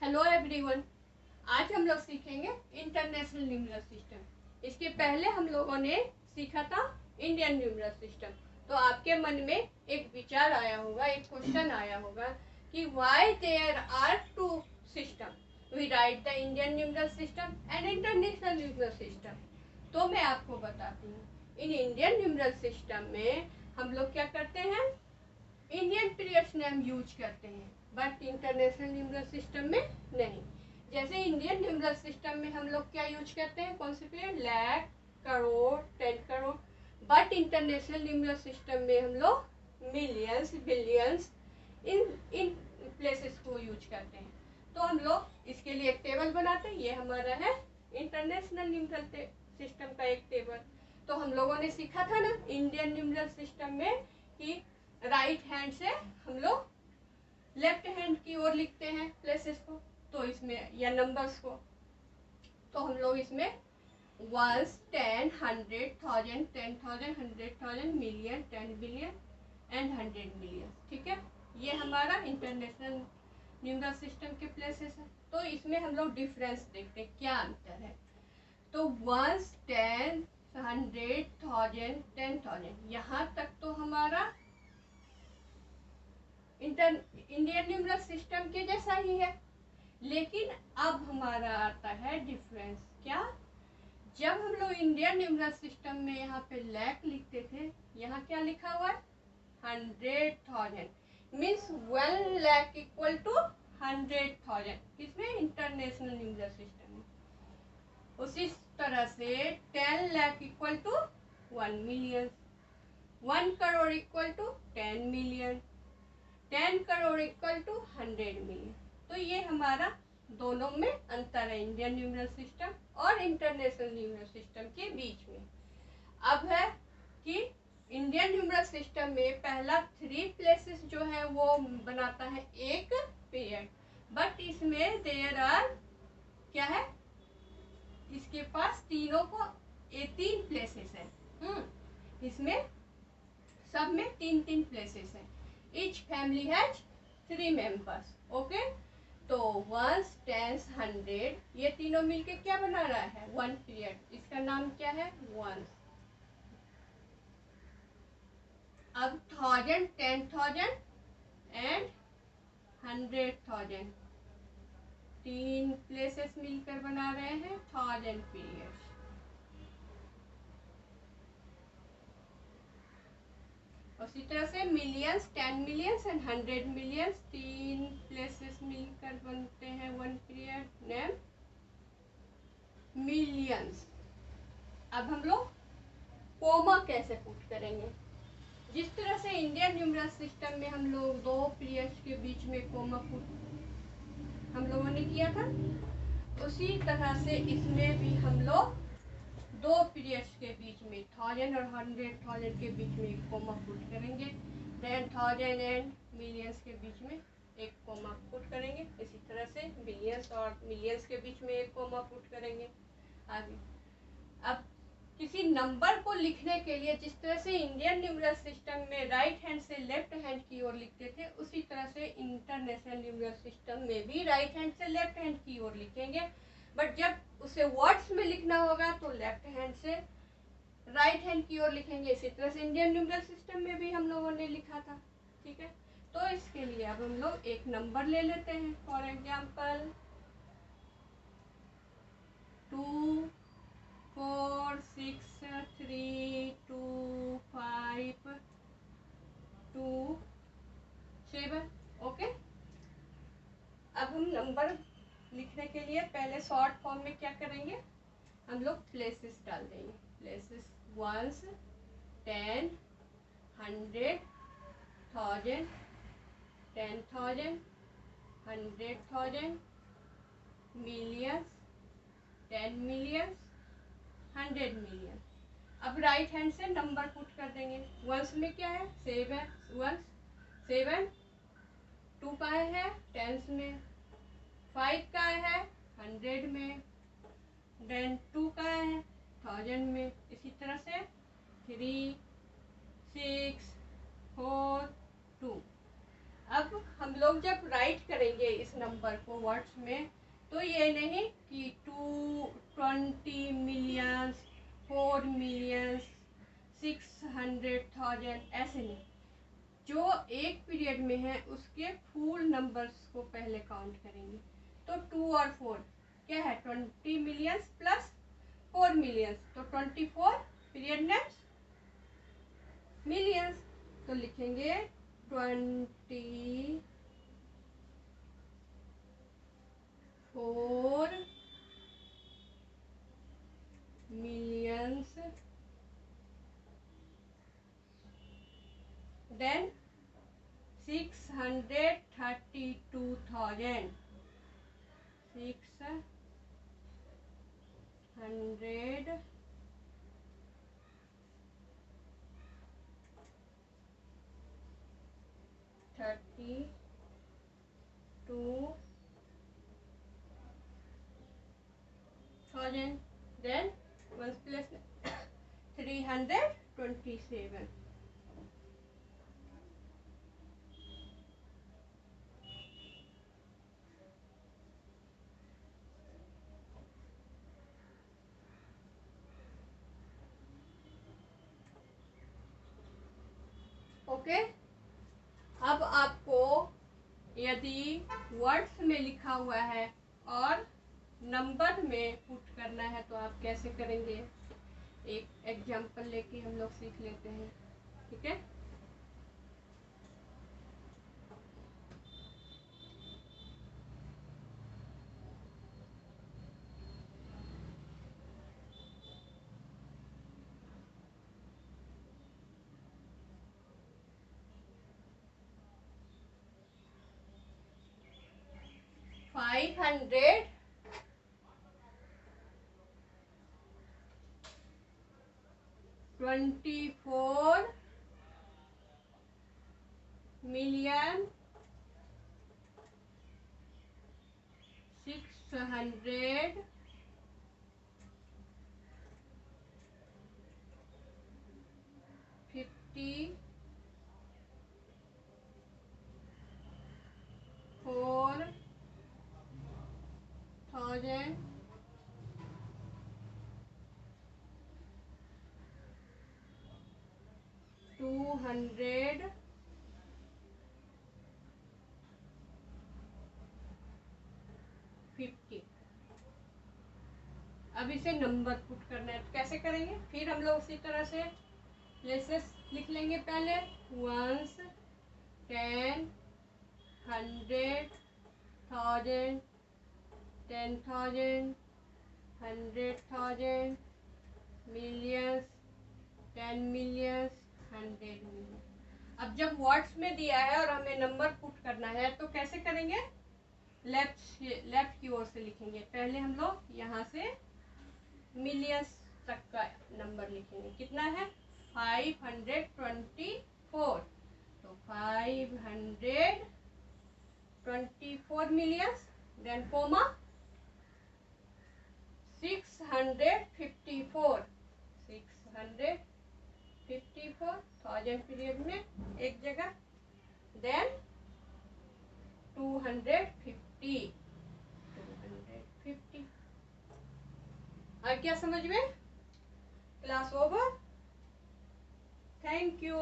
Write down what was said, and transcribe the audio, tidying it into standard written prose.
Hello everyone. आज हम लोग सीखेंगे इंटरनेशनल न्यूमरल सिस्टम। इसके पहले हम लोगों ने सीखा था इंडियन न्यूमरल सिस्टम। तो आपके मन में एक विचार आया होगा, एक क्वेश्चन आया होगा कि why there are two system, we write the Indian numeral system and international numeral system. तो मैं आपको बताती हूँ, इन इंडियन न्यूमरल सिस्टम में हम लोग क्या करते हैं, इंडियन पीरियड्स नेम यूज करते हैं, बट इंटरनेशनल न्यूमरल सिस्टम में नहीं। जैसे इंडियन न्यूमरल सिस्टम में हम लोग क्या यूज करते हैं, कौन से period, lakh, crore, 10 crore. But international numeral system में हम लोग मिलियंस, बिलियंस इन प्लेसेस को यूज करते हैं। तो हम लोग इसके लिए एक टेबल बनाते हैं। ये हमारा है इंटरनेशनल न्यूमरल सिस्टम का एक टेबल। तो हम लोगों ने सीखा था ना इंडियन न्यूमरल सिस्टम में कि राइट हैंड से हम लोग लेफ्ट हैंड की ओर लिखते हैं प्लेसेस को, तो इसमें या नंबर्स को। तो हम लोग इसमें 1, 10, 100, 1000, 10,000, 100,000, मिलियन, 10 बिलियन एंड 100 मिलियन। ठीक है, ये हमारा इंटरनेशनल न्यूमरल सिस्टम के प्लेसेस है। तो इसमें हम लोग डिफरेंस देखते हैं, क्या अंतर है। तो 1, 10, 100, 1000, 10,000 यहाँ तक तो हमारा इंडियन न्यूमरल सिस्टम के जैसा ही है। लेकिन अब हमारा आता है डिफरेंस। क्या, जब हम लोग इंडियन न्यूमरल सिस्टम में यहाँ पे लाख लिखते थे, यहाँ क्या लिखा हुआ है, 100,000, मीन्स 1 लाख इक्वल टू 100,000। किसमें, इंटरनेशनल न्यूमरल सिस्टम में। उसी तरह से 10 lakh equal to 1 million, 1 crore equal to 10 million, 10 crore equal to 100 million. तो ये हमारा दोनों में अंतर है, इंडियन न्यूमरल सिस्टम और इंटरनेशनल न्यूमरल सिस्टम के बीच में। अब है कि इंडियन न्यूमरल सिस्टम में पहला 3 प्लेसेस जो है वो बनाता है एक पीरियड, बट इसमें देयर आर क्या है, इसके पास तीनों को 3 प्लेसेस है। इसमें सब में 3 प्लेसेस है। Each family has 3 members. Okay, तो 1, 10, 100 ये तीनों मिलके क्या बना रहा है, 1 पीरियड। इसका नाम क्या है, 1। अब 1000, 10,000 एंड 100,000 3 प्लेसेस मिलकर बना रहे हैं 1000 पीरियड्स। उसी तरह से millions, 10 millions and 100 millions 3 places मिलकर बनते हैं 1 पीरियड, नेम मिलियंस। अब हम लोग कोमा कैसे पुट करेंगे, जिस तरह से इंडियन न्यूमरल सिस्टम में हम लोग 2 पीरियड्स के बीच में कोमा पुट हम लोगों ने किया था, उसी तरह से इसमें भी हम लोग 2 पीरियड्स के बीच में 1000 और 100,000 के बीच में एक कोमा पुट करेंगे। 10,000 एंड मिलियंस के बीच में एक कोमा पुट करेंगे। इसी तरह से बिलियंस और मिलियंस के बीच में एक कोमा पुट करेंगे। आगे, अब किसी नंबर को लिखने के लिए जिस तरह से इंडियन न्यूमरल सिस्टम में राइट हैंड से लेफ्ट हैंड की ओर लिखते थे, उसी तरह से इंटरनेशनल न्यूमरल सिस्टम में भी राइट हैंड से लेफ्ट हैंड की ओर लिखेंगे। बट जब उसे वर्ड्स में लिखना होगा तो लेफ्ट हैंड से राइट हैंड की ओर लिखेंगे। इसी तरह से इंडियन न्यूमरल सिस्टम में भी हम लोगों ने लिखा था। ठीक है, तो इसके लिए अब हम लोग एक नंबर ले लेते हैं। For example 2, 4, 6, 3, 2, 5, 2, 7। ओके, अब हम नंबर लिखने के लिए पहले शॉर्ट फॉर्म में क्या करेंगे, हम लोग प्लेसेस डाल देंगे। Places 1, 10, 100, 1000, 10,000, 100,000, millions, 10 millions, 100 million. अब राइट हैंड से नंबर पुट कर देंगे। 1 में क्या है, 7, 1, 7, 2 का है 10 में, 5 का है 100 में, देन 2 का है 1000 में। इसी तरह से 3, 6, 4, 2। अब हम लोग जब राइट करेंगे इस नंबर को वर्ड्स में, तो ये नहीं कि 20 मिलियन, 4 मिलियन, 600,000, ऐसे नहीं। जो एक पीरियड में है उसके फुल नंबर्स को पहले काउंट करेंगे। तो 2 और 4 क्या है, 20 मिलियन प्लस 4 मिलियन, तो 24 पीरियड नेम्स मिलियंस। तो लिखेंगे 24 millions, then 632,000, 632,000, then 1 plus 327. Okay, अब आपको यदि वर्ड्स में लिखा हुआ है और नंबर में पुट करना है तो आप कैसे करेंगे, एक एग्जांपल लेके हम लोग सीख लेते हैं। ठीक है, $524 million 600 54,000 250। अब इसे नंबर पुट करना है तो कैसे करेंगे, फिर हम लोग उसी तरह से प्लेसेस लिख लेंगे। पहले 1, 10, 100, 1000, 10,000, 100,000, मिलियंस, 10 मिलियंस, 100 मिलियन। अब जब वर्ड्स में दिया है और हमें नंबर पुट करना है तो कैसे करेंगे, लेफ्ट की ओर से लिखेंगे। पहले हम लोग यहाँ से मिलियंस तक का नंबर लिखेंगे। कितना है, 524, तो 524 मिलियंस, देन कोमा 654, 654,000 पीरियड में एक जगह, देन 250। और क्या समझ में, क्लास ओवर, थैंक यू।